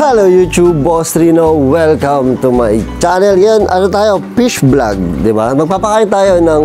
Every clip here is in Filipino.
Hello YouTube, Boss Rino. Welcome to my channel. Yan, ano tayo? Fish vlog, di ba? Magpapakain tayo ng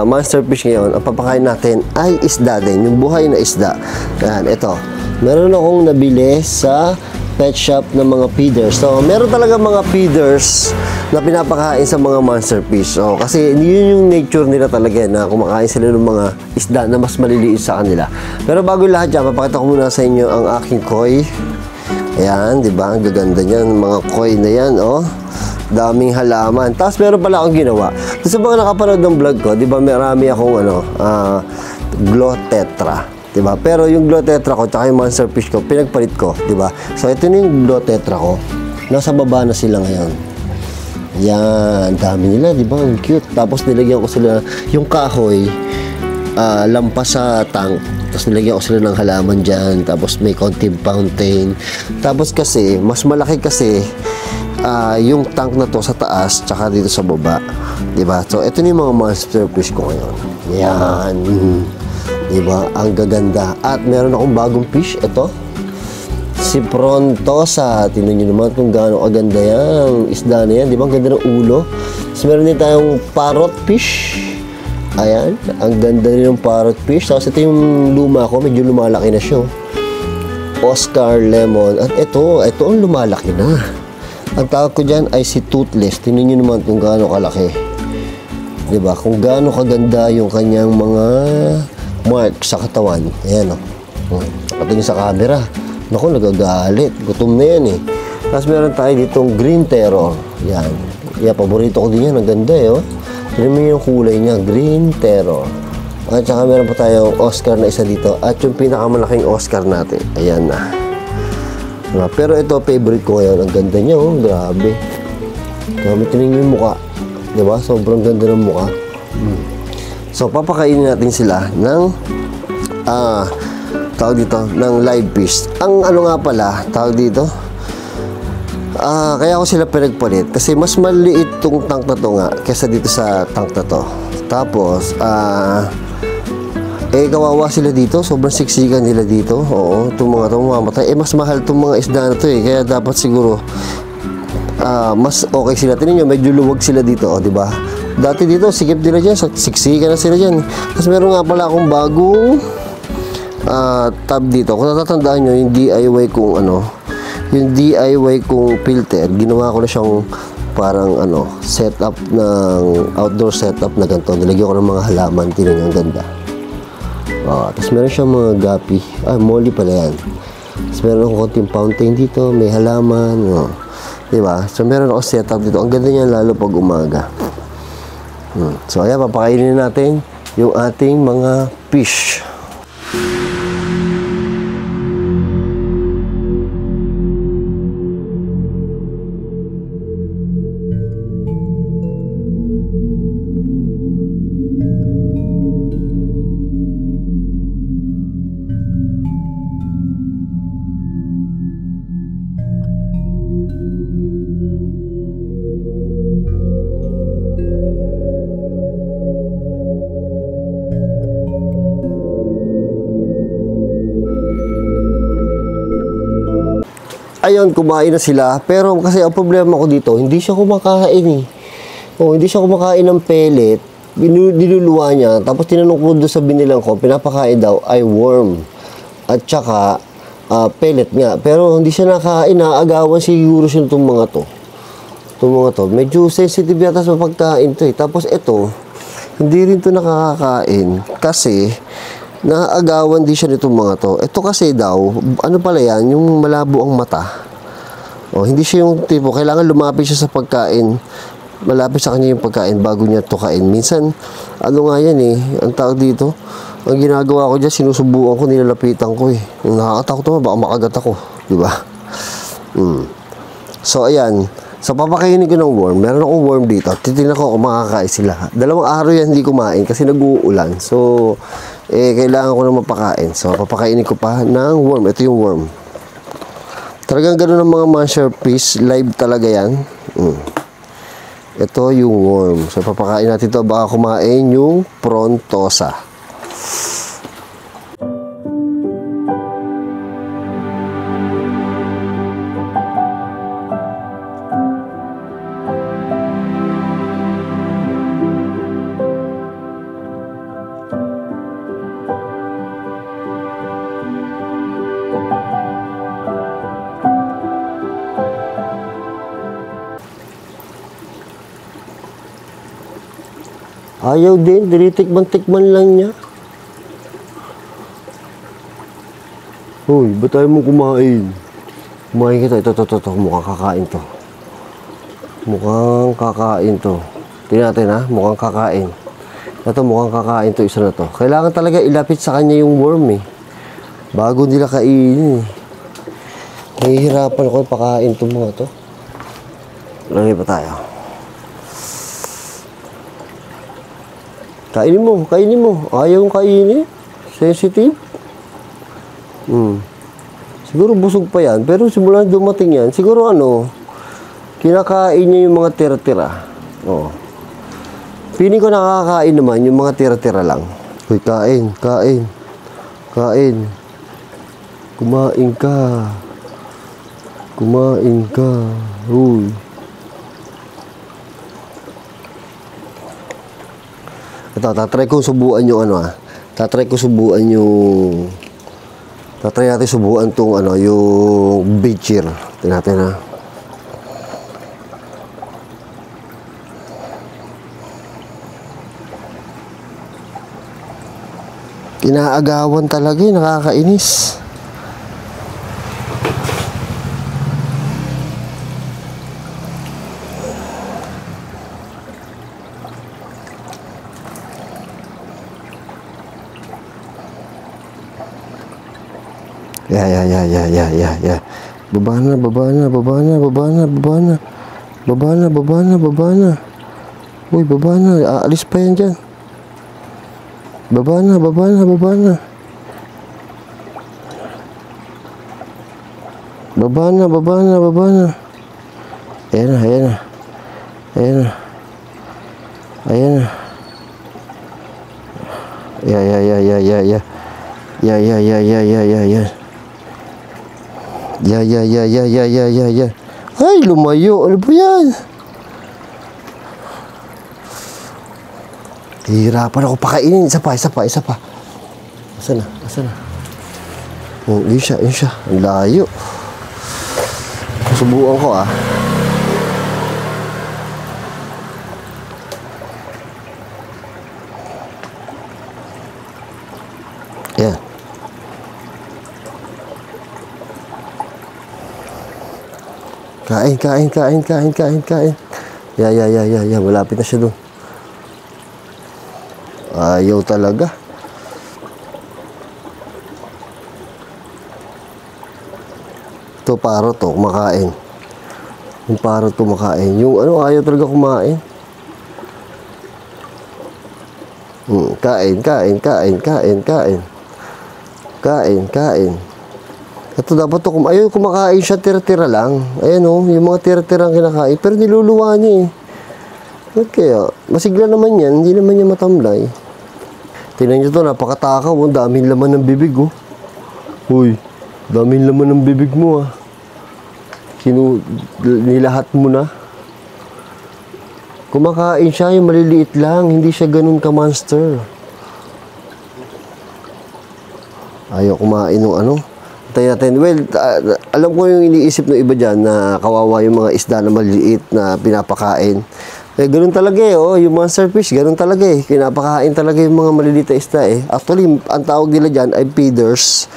monster fish ngayon. Ang papakain natin ay isda din, yung buhay na isda. Yan, ito. Meron akong nabili sa pet shop ng mga feeders. So, meron talaga mga feeders na pinapakain sa mga monster fish. So, kasi yun yung nature nila talaga na kumakain sila ng mga isda na mas maliliit sa kanila. Pero bago lahat dyan, papakita ko muna sa inyo ang aking koi. Ayan, di ba? Ang gaganda niyan, mga koi na yan, oh. Daming halaman. Tapos meron pala akong ginawa. Sa mga nakapanood ng vlog ko, di ba, marami akong glow tetra, di ba? Pero yung glow tetra ko, tsaka yung monster fish ko, pinagpalit ko, di ba? So ito na yung glow tetra ko. Nasa baba na sila ngayon. Yan, dami nila, di ba? Ang cute. Tapos nilagyan ko sila yung kahoy, lampas sa tank. Tapos nilagyan ko sila ng halaman dyan. Tapos may konting fountain. Tapos kasi, mas malaki kasi yung tank na to sa taas tsaka dito sa baba. Diba? So, ito yung mga monster fish ko ngayon. Yan. Diba? Ang gaganda. At meron akong bagong fish. Ito. Si Frontosa. Tingnan nyo naman kung gaano kaganda yan. Isda na yan. Diba? Ang ganda ng ulo. Tapos meron din tayong parrot fish. Ayan, ang ganda rin ng parrot fish. Tapos ito yung luma ko, medyo lumalaki na siya. Oscar Lemon. At ito ang lumalaki na. Ang tawag ko dyan ay si Toothless. Tingnan nyo naman kung gaano kalaki. Diba? Kung gaano kaganda yung kanyang mga mark sa katawan. Ayan o. Nakatingin sa camera. Naku, nagagalit. Gutom na yan eh. Tapos meron tayo ditong Green Terror. Yan. Yan, paborito ko din yan. Ang ganda eh oh. Tignan mo yung kulay niya, Green Terror. At saka meron pa tayong Oscar na isa dito. At yung pinakamalaking Oscar natin. Ayan na. Diba? Pero ito, favorite ko ngayon. Ang ganda niya, oh. Grabe. Grabe, tingnan yung mukha. Diba? Sobrang ganda ng mukha. So, papakainin natin sila ng tawag dito, ng live fish. Ang ano nga pala, tawag dito, kaya ako sila pinagpalit kasi mas maliit tong tank na to nga kaysa dito sa tank na to. Tapos kawawa sila dito, sobrang siksikan nila dito. Oo, itong mga to mamamatay. Mas mahal tong mga isda na to eh, kaya dapat siguro mas okay sila. Tingnan nyo, medyo luwag sila dito, oh, di ba? Dati dito sikip nila dyan, siksikan na sila dyan. Tapos meron nga pala akong bagong tab dito. Kung natatandaan nyo, yung DIY kong yung DIY kong filter, ginawa ko na siyang parang setup ng outdoor setup na ganito. Nilagyan ko ng mga halaman, tingnan niyo ang ganda. Tapos meron siyang mga gapi. Molly pala yan. Tapos meron akong konting fountain dito, may halaman, diba? So meron ako setup dito. Ang ganda niya lalo pag umaga. So ayan, papakainin natin yung ating mga fish. Ayun, kumain na sila. Pero kasi ang problema ko dito, hindi siya kumakain eh. Hindi siya kumakain ng pellet. Dinuluwa niya. Tapos tinanong ko doon sa binilang ko, pinapakain daw ay worm. At saka pellet nga. Pero hindi siya nakain. Naagawan siguro siya itong mga to. Itong mga to. Medyo sensitive yata sa pagkain to eh. Tapos ito, hindi rin to nakakain. Kasi naagawan din siya nitong mga to. Ito kasi daw, ano pala yan, yung malabo ang mata. Hindi siya yung tipo, kailangan lumapit siya sa pagkain. Malapit sa kanya yung pagkain bago niya tukain. Minsan, nga yan eh, ang tawag dito, ang ginagawa ko dyan, sinusubukan ko, nilalapitan ko eh. Yung nakakatakot naman, baka makagat ako. Diba? So, ayan. So, papakainin ko ng worm. Meron akong worm dito. Titignan ko kung makakain sila. 2 araw yan hindi kumain kasi nag-uulan. So, kailangan ko na mapakain. So, papakainin ko pa ng worm. Ito yung worm. Talagang gano'n ng mga monster fish. Live talaga yan. Ito yung worm. So, papakain natin ito. Baka kumain yung Frontosa. Ayaw din, tinitikman-tikman lang niya. Uy, ba't tayo mo kumain? Kumain kita. Ito. Mukhang kakain to. Mukhang kakain to. Tingnan natin ha, mukhang kakain. Ito, mukhang kakain to, isa na to. Kailangan talaga ilapit sa kanya yung worm eh. Bago nila kainin eh. Nahihirapan ako pakain to mga to. Lagay pa tayo. Kainin mo. Ayaw kong kainin. Sensitive. Siguro busog pa yan. Pero simula dumating yan, siguro kinakain niya yung mga tira-tira. Oh. Piling ko nakakain naman yung mga tira-tira lang. Uy, kain. Kumain ka. Uy. Ito, tatry ko subuan yung Tatry natin subuan tong yung bichir. Tingnan natin ha. Kinaagawan talaga eh, nakakainis. Ya. Baba na. Uy, baba na. Aalis pa yan dyan. Baba na. Ayan na. Ya. Ay, lumayo. Ano ba yan? Hihirapan ako pakainin. Isa pa. Asa na? Oh, yun siya. Ang layo. Subukan ko Yan. Kain. Ya. Malapit na siya doon. Ayaw talaga. Ito, paro to, kumakain. Yung paro to, makain. Yung ayaw talaga kumain. Kain. Ito dapat to, ayaw kumakain siya, tira-tira lang. Ayan yung mga tira-tira ang kinakain. Pero niluluwa niya eh. Ba't kaya? Masigla naman yan, hindi naman niya matamlay. Tingnan nyo to, napakatakaw. Daming laman ng bibig Uy, daming laman ng bibig mo nilahat mo na. Kumakain siya, yung maliliit lang. Hindi siya ganun ka-monster. Ayaw kumain ng Tayo natin. Well, alam ko yung iniisip ng iba dyan na kawawa yung mga isda na maliliit na pinapakain. Ganun talaga yung monster fish, ganun talaga pinapakain talaga yung mga maliliit na isda Actually, ang tawag nila dyan ay feeders.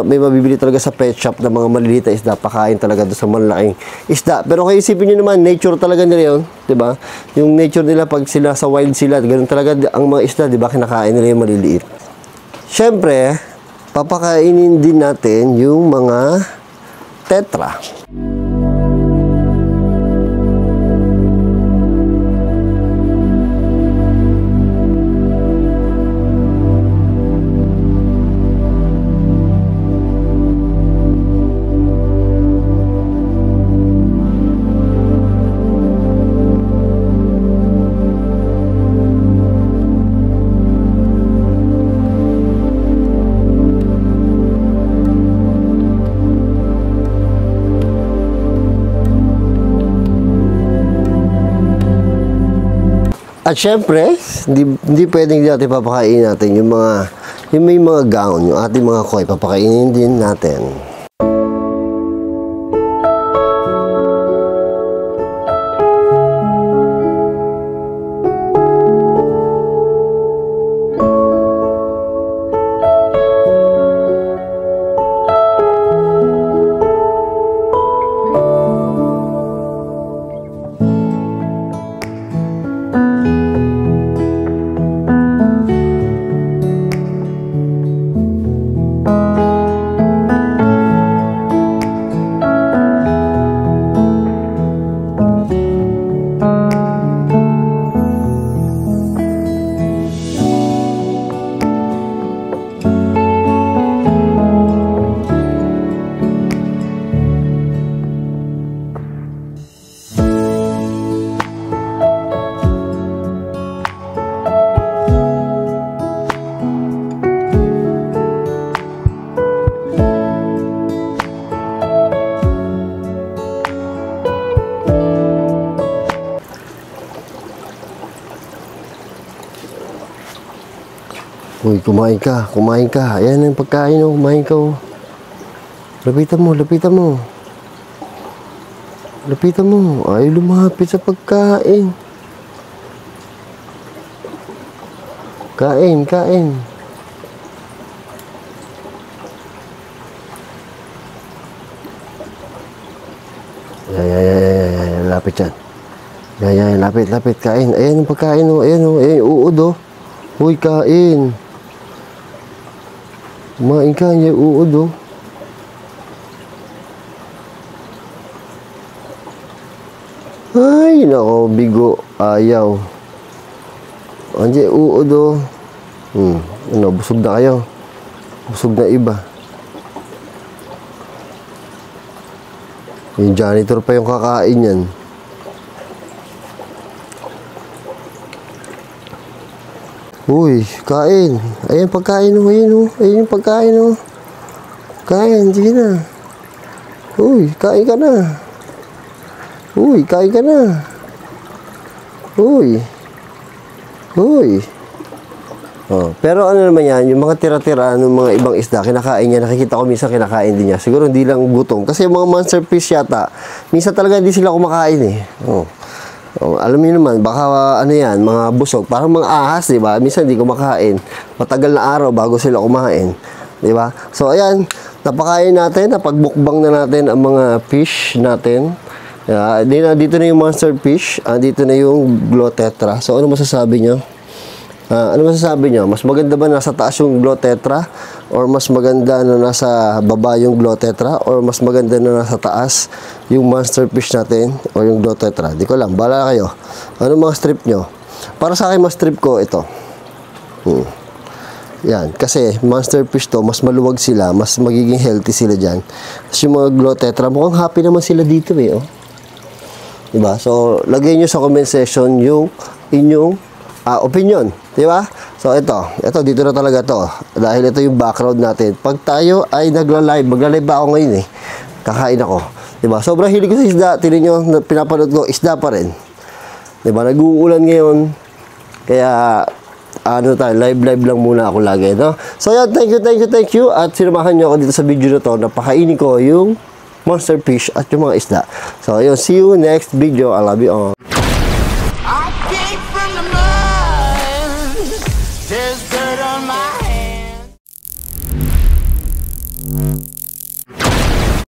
May mabibili talaga sa pet shop na mga maliliit na isda, pakain talaga doon sa malalaking isda. Pero kung isipin nyo naman, nature talaga nila yun, diba? Yung nature nila, pag sila sa wild sila, ganun talaga ang mga isda, diba? Kinakain nila yung maliliit. Siyempre, papakainin din natin yung mga tetra. At syempre, hindi pwedeng natin papakainin natin yung may mga gown, yung ating mga koi, papakainin din natin. Uy, kumain ka, kumain ka. Ayan ang pagkain, oh. Kumain ka, oh. Lapitan mo, lapitan mo. Lapitan mo. Ay, lumapit sa pagkain. Kain, kain. Yan. Lapit yan. Yan, lapit, lapit. Kain. Ayan ang pagkain, oh. Ayan, oh. Ayan, uod, oh. Uy, kain. Kumain ka, yan, uod, oh. Ay, nako, bigo. Ayaw. Andiyan, uod, oh. Ano, busog na kayo. Busog na iba. Yung janitor pa yung kakain yan. Uy, kain. Ayan, pagkain, oh. Ayan, oh. Ayan yung pagkain, oh. Kain, sige na. Uy, kain ka na. Uy, kain ka na. Uy. Uy. Oh, pero ano naman yan, yung mga tira-tira ng mga ibang isda, kinakain niya, nakikita ko minsan kinakain din niya. Siguro hindi lang gutom. Kasi yung mga monster fish yata, minsan talaga hindi sila kumakain eh. Oh. Oh, alam niyo naman, baka ano yan, mga busog, parang mga ahas, di ba? Minsan hindi kumakain. Matagal na araw bago sila kumain. Di ba? So, ayan, napakain natin, napagbukbang na natin ang mga fish natin. Dito na yung monster fish, dito na yung Glotetra. So, ano masasabi nyo? Ano masasabi nyo? Mas maganda ba nasa taas yung Glotetra? Or mas maganda na nasa baba yung Glotetra? Or mas maganda na nasa taas yung monster fish natin? O yung Glotetra? Di ko alam. Bahala kayo. Ano mga strip nyo? Para sa akin, mas strip ko ito. Yan. Kasi monster fish to, mas maluwag sila. Mas magiging healthy sila dyan. Tapos yung mga Glotetra, mukhang happy naman sila dito eh. Oh. Diba? So, lagay nyo sa comment section yung inyong opinion. Diba? So, ito dito na talaga to. Dahil ito yung background natin. Pag tayo ay magla-live ba ako ngayon eh. Kakain ako. Diba? Sobrang hilig ko sa isda. Tingnan nyo, pinapanood ko, isda pa rin. Diba? Nag-uulan ngayon. Kaya, live lang muna ako lagi. No? So, yan, thank you. At sinamahan nyo ako dito sa video na to. Napakainin ko yung monster fish at yung mga isda. So, yun, see you next video. I love you all.